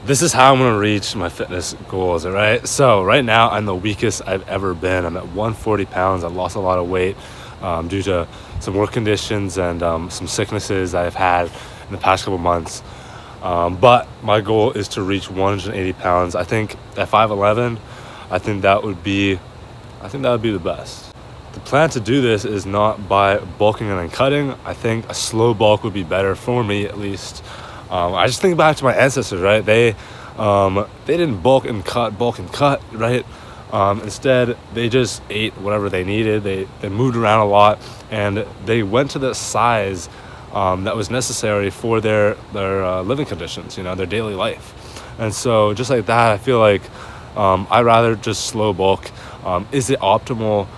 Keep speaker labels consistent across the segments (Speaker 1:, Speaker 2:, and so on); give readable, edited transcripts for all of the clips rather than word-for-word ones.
Speaker 1: This is how I'm gonna reach my fitness goals, all right? So right now I'm the weakest I've ever been. I'm at 140 pounds. I've lost a lot of weight due to some work conditions and some sicknesses I've had in the past couple months. But my goal is to reach 180 pounds. I think at 5'11", I think that would be the best. The plan to do this is not by bulking and then cutting. I think a slow bulk would be better for me, at least. I just think back to my ancestors, right? They didn't bulk and cut, right? Instead, they just ate whatever they needed. They moved around a lot, and they went to the size that was necessary for their living conditions, their daily life. And so, just like that, I feel like I'd rather just slow bulk. Is it optimal?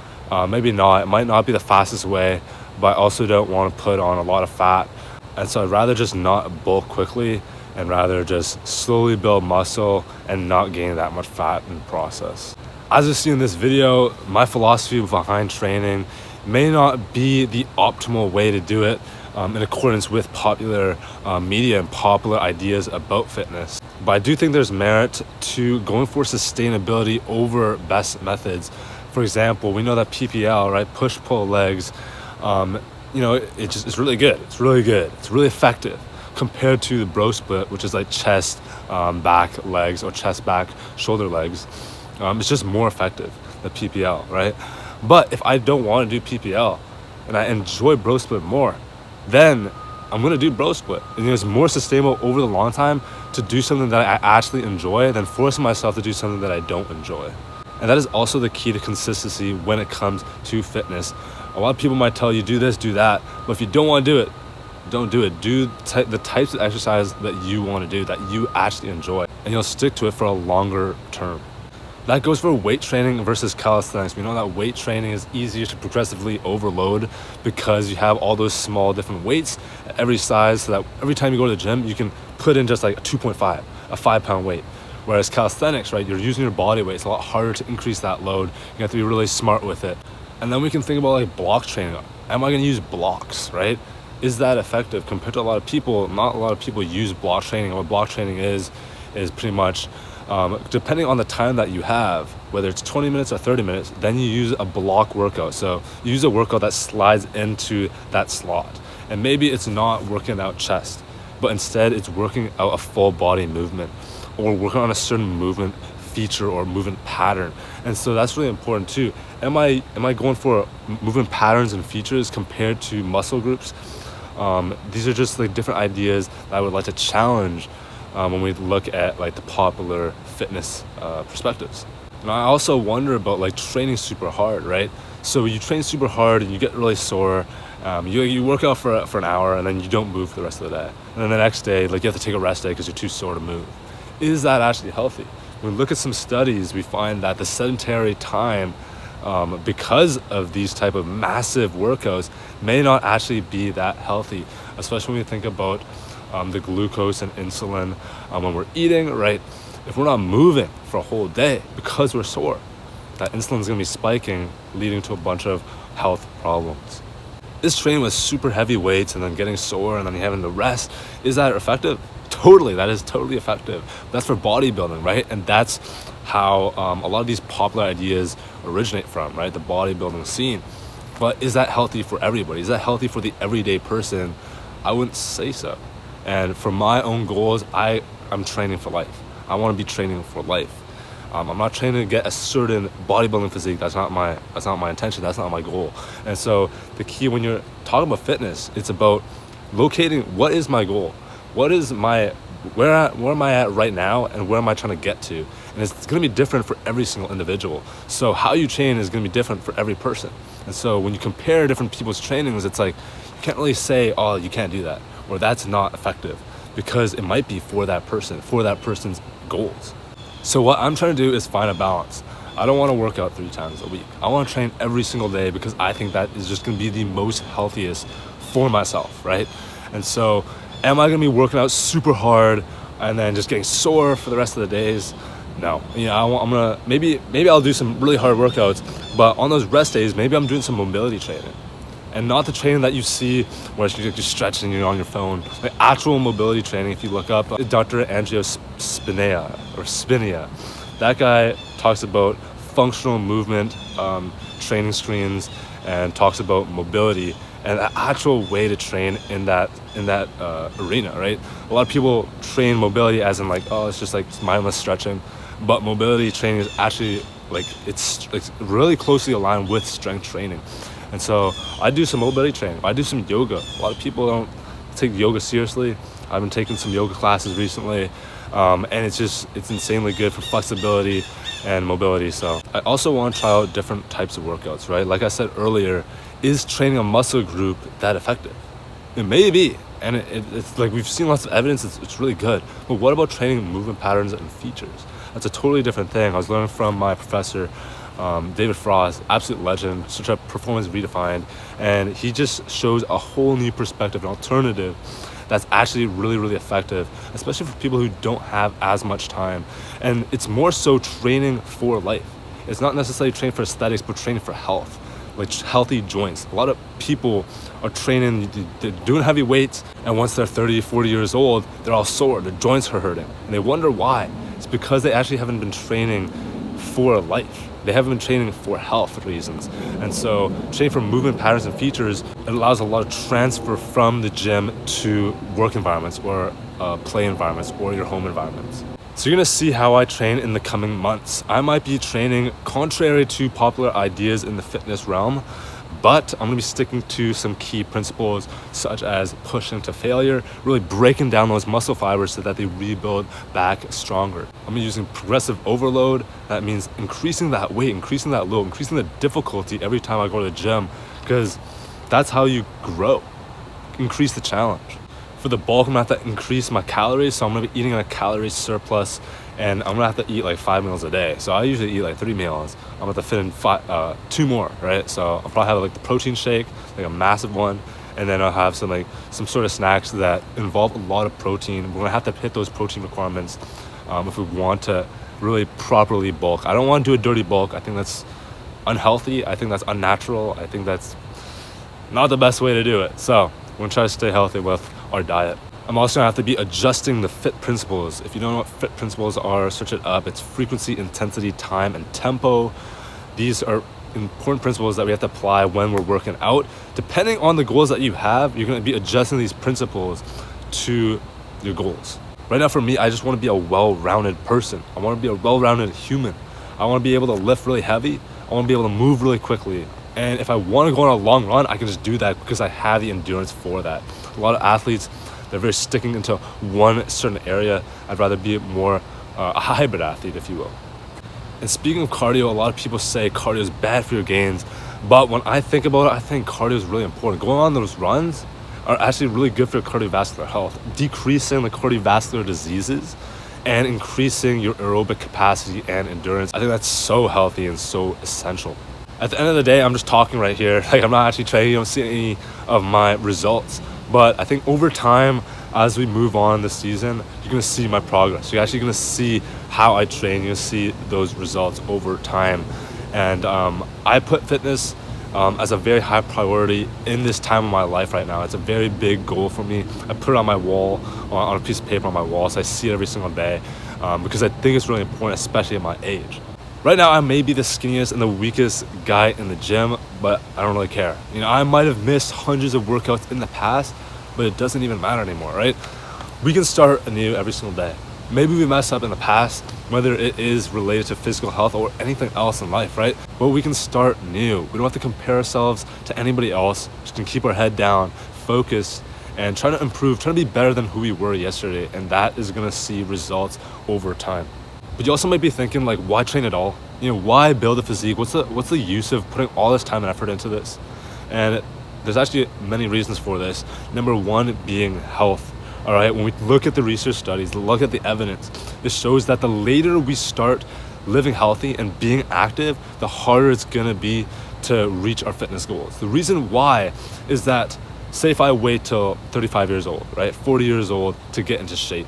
Speaker 1: Maybe not. It might not be the fastest way, but I also don't want to put on a lot of fat. And so I'd rather just not bulk quickly and rather just slowly build muscle and not gain that much fat in the process. As you see in this video, my philosophy behind training may not be the optimal way to do it in accordance with popular media and popular ideas about fitness. But I do think there's merit to going for sustainability over best methods. For example, we know that PPL, right, push-pull legs, it's really good. It's really good. It's really effective compared to the bro split, which is like chest, back legs, or chest, back, shoulder legs. It's just more effective than PPL, right? But if I don't want to do PPL and I enjoy bro split more, then I'm going to do bro split. And it's more sustainable over the long time to do something that I actually enjoy than forcing myself to do something that I don't enjoy. And that is also the key to consistency when it comes to fitness. A lot of people might tell you, do this, do that. But if you don't want to do it, don't do it. Do the types of exercise that you want to do, that you actually enjoy. And you'll stick to it for a longer term. That goes for weight training versus calisthenics. We know that weight training is easier to progressively overload because you have all those small different weights at every size, so that every time you go to the gym, you can put in just like a 2.5, a 5-pound weight. Whereas calisthenics, right, you're using your body weight. It's a lot harder to increase that load. You have to be really smart with it. And then we can think about like block training. Am I going to use blocks, right? Is that effective compared to a lot of people? Not a lot of people use block training. What block training is pretty much, depending on the time that you have, whether it's 20 minutes or 30 minutes, then you use a block workout. So you use a workout that slides into that slot. And maybe it's not working out chest, but instead it's working out a full body movement, or working on a certain movement feature or movement pattern. And so that's really important too. Am I going for movement patterns and features compared to muscle groups? These are just like different ideas that I would like to challenge when we look at like the popular fitness perspectives. And I also wonder about like training super hard, right? So you train super hard and you get really sore. You work out for an hour and then you don't move for the rest of the day. And then the next day, like you have to take a rest day because you're too sore to move. Is that actually healthy? When we look at some studies, we find that the sedentary time, because of these type of massive workouts, may not actually be that healthy, especially when we think about the glucose and insulin when we're eating, right? If we're not moving for a whole day because we're sore, that insulin is going to be spiking, leading to a bunch of health problems. This training with super heavy weights and then getting sore and then having to rest, is that effective? Totally, that is totally effective. That's for bodybuilding, right? And that's how a lot of these popular ideas originate from, right? The bodybuilding scene. But is that healthy for everybody? Is that healthy for the everyday person? I wouldn't say so. And for my own goals, I'm training for life. I want to be training for life. I'm not training to get a certain bodybuilding physique. That's not my intention. That's not my goal. And so the key when you're talking about fitness, it's about locating what is my goal. Where am I at right now, and where am I trying to get to? And it's going to be different for every single individual. So how you train is going to be different for every person. And so when you compare different people's trainings, it's like you can't really say, oh, you can't do that, or that's not effective, because it might be for that person, for that person's goals. So what I'm trying to do is find a balance. I don't want to work out 3 times a week. I want to train every single day because I think that is just going to be the most healthiest for myself, right? And so am I going to be working out super hard and then just getting sore for the rest of the days? No. I'm going to, maybe I'll do some really hard workouts, but on those rest days, maybe I'm doing some mobility training. And not the training that you see where you're just stretching, you're on your phone. Like actual mobility training, if you look up Dr. Angelo Spinia, that guy talks about functional movement, training screens, and talks about mobility and the actual way to train in that arena, right? A lot of people train mobility as in like, oh, it's just like mindless stretching, but mobility training is actually like it's really closely aligned with strength training. And so I do some mobility training. I do some yoga. A lot of people don't take yoga seriously. I've been taking some yoga classes recently, and it's insanely good for flexibility and mobility. So I also want to try out different types of workouts, right? Like I said earlier, is training a muscle group that effective? It may be, and it's like we've seen lots of evidence. It's really good. But what about training movement patterns and features? That's a totally different thing. I was learning from my professor, David Frost, absolute legend, such a performance redefined, and he just shows a whole new perspective, an alternative that's actually really, really effective, especially for people who don't have as much time. And it's more so training for life. It's not necessarily training for aesthetics, but training for health, like healthy joints. A lot of people are training, they're doing heavy weights, and once they're 30, 40 years old, they're all sore, their joints are hurting, and they wonder why. It's because they actually haven't been training for life. They haven't been training for health reasons. And so training for movement patterns and features, it allows a lot of transfer from the gym to work environments or play environments or your home environments. So you're gonna see how I train in the coming months. I might be training contrary to popular ideas in the fitness realm, but I'm gonna be sticking to some key principles such as pushing to failure, really breaking down those muscle fibers so that they rebuild back stronger. I'm using progressive overload. That means increasing that weight, increasing that load, increasing the difficulty every time I go to the gym, because that's how you grow. Increase the challenge. For the bulk, I'm gonna have to increase my calories, so I'm gonna be eating a calorie surplus, and I'm gonna have to eat like 5 meals a day. So I usually eat like 3 meals. I'm gonna have to fit in 2 more, right? So I'll probably have like the protein shake, like a massive one, and then I'll have some sort of snacks that involve a lot of protein. We're gonna have to hit those protein requirements if we want to really properly bulk. I don't want to do a dirty bulk. I think that's unhealthy. I think that's unnatural. I think that's not the best way to do it. So we're gonna try to stay healthy with our diet. I'm also gonna have to be adjusting the FIT principles. If you don't know what FIT principles are, search it up. It's frequency, intensity, time, and tempo. These are important principles that we have to apply when we're working out. Depending on the goals that you have, you're gonna be adjusting these principles to your goals. Right now for me, I just wanna be a well-rounded person. I wanna be a well-rounded human. I wanna be able to lift really heavy. I wanna be able to move really quickly. And if I wanna go on a long run, I can just do that because I have the endurance for that. A lot of athletes, they're very sticking into one certain area. I'd rather be more a hybrid athlete, if you will. And speaking of cardio, a lot of people say cardio is bad for your gains. But when I think about it, I think cardio is really important. Going on those runs are actually really good for your cardiovascular health, decreasing the cardiovascular diseases and increasing your aerobic capacity and endurance. I think that's so healthy and so essential. At the end of the day, I'm just talking right here. Like, I'm not actually training. You don't see any of my results. But I think over time, as we move on this season, you're gonna see my progress. You're actually gonna see how I train. You're gonna see those results over time. And I put fitness as a very high priority in this time of my life right now. It's a very big goal for me. I put it on my wall, on a piece of paper on my wall, so I see it every single day because I think it's really important, especially at my age. Right now, I may be the skinniest and the weakest guy in the gym, but I don't really care. You know, I might have missed hundreds of workouts in the past, but it doesn't even matter anymore, right? We can start anew every single day. Maybe we messed up in the past, whether it is related to physical health or anything else in life, right? But we can start new. We don't have to compare ourselves to anybody else. Just can keep our head down, focus, and try to improve, try to be better than who we were yesterday. And that is gonna see results over time. But you also might be thinking, like, why train at all? You know, why build a physique? What's the use of putting all this time and effort into this? And there's actually many reasons for this. Number one being health. All right, when we look at the research studies, look at the evidence, it shows that the later we start living healthy and being active, the harder it's gonna be to reach our fitness goals. The reason why is that, say if I wait till 35 years old, right, 40 years old to get into shape,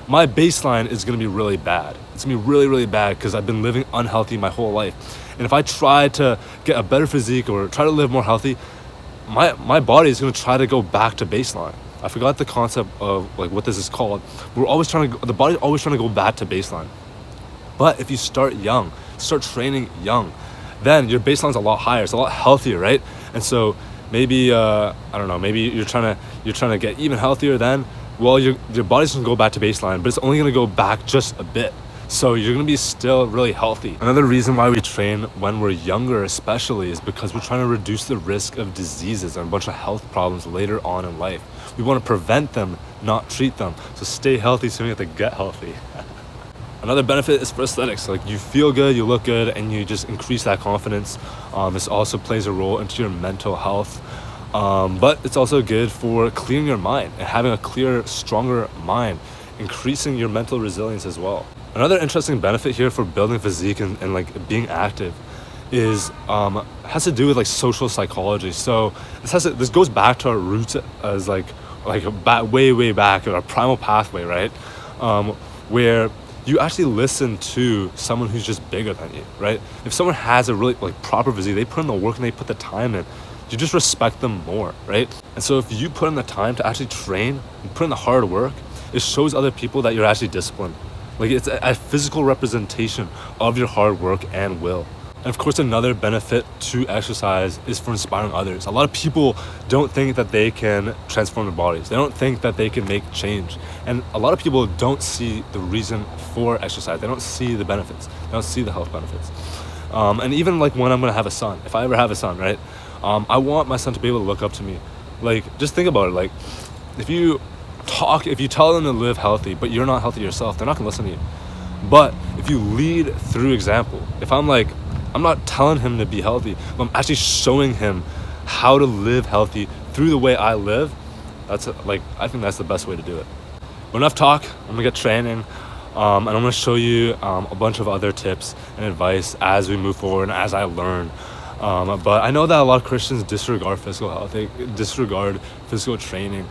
Speaker 1: my baseline is gonna be really bad. It's gonna be really, really bad because I've been living unhealthy my whole life. And if I try to get a better physique or try to live more healthy, my body is going to try to go back to baseline. I forgot the concept of like what this is called. The body's always trying to go back to baseline. But if you start young, start training young, then your baseline's a lot higher. It's a lot healthier, right? And so maybe I don't know, maybe you're trying to get even healthier then. Well, your body's gonna go back to baseline, but it's only gonna go back just a bit. So you're gonna be still really healthy. Another reason why we train when we're younger especially is because we're trying to reduce the risk of diseases and a bunch of health problems later on in life. We want to prevent them, not treat them. So stay healthy so you don't have to get healthy. Another benefit is for aesthetics. Like you feel good, you look good, and you just increase that confidence. This also plays a role into your mental health. But it's also good for clearing your mind and having a clearer, stronger mind, increasing your mental resilience as well. Another interesting benefit here for building physique and like being active is has to do with like social psychology. So this goes back to our roots as like way back, our primal pathway, right? Where you actually listen to someone who's just bigger than you, right? If someone has a really like proper physique, they put in the work and they put the time in, you just respect them more, right? And so if you put in the time to actually train and put in the hard work, it shows other people that you're actually disciplined. Like it's a physical representation of your hard work and will. And of course, another benefit to exercise is for inspiring others. A lot of people don't think that they can transform their bodies. They don't think that they can make change. And a lot of people don't see the reason for exercise. They don't see the benefits. They don't see the health benefits. And even like when I'm gonna have a son, if I ever have a son, right? I want my son to be able to look up to me. Like, just think about it. Like, if you tell them to live healthy, but you're not healthy yourself, they're not gonna listen to you. But if you lead through example, if I'm not telling him to be healthy, but I'm actually showing him how to live healthy through the way I live, I think that's the best way to do it. But enough talk, I'm gonna get training, and I'm gonna show you a bunch of other tips and advice as we move forward and as I learn. But I know that a lot of Christians disregard physical health, they disregard physical training,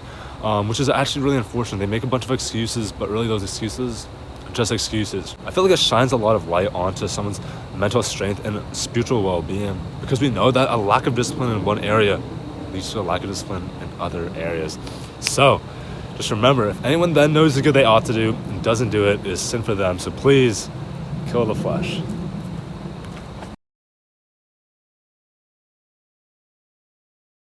Speaker 1: which is actually really unfortunate. They make a bunch of excuses, but really those excuses are just excuses. I feel like it shines a lot of light onto someone's mental strength and spiritual well-being, because we know that a lack of discipline in one area leads to a lack of discipline in other areas. So just remember, if anyone then knows the good they ought to do and doesn't do it, it is sin for them. So please kill the flesh.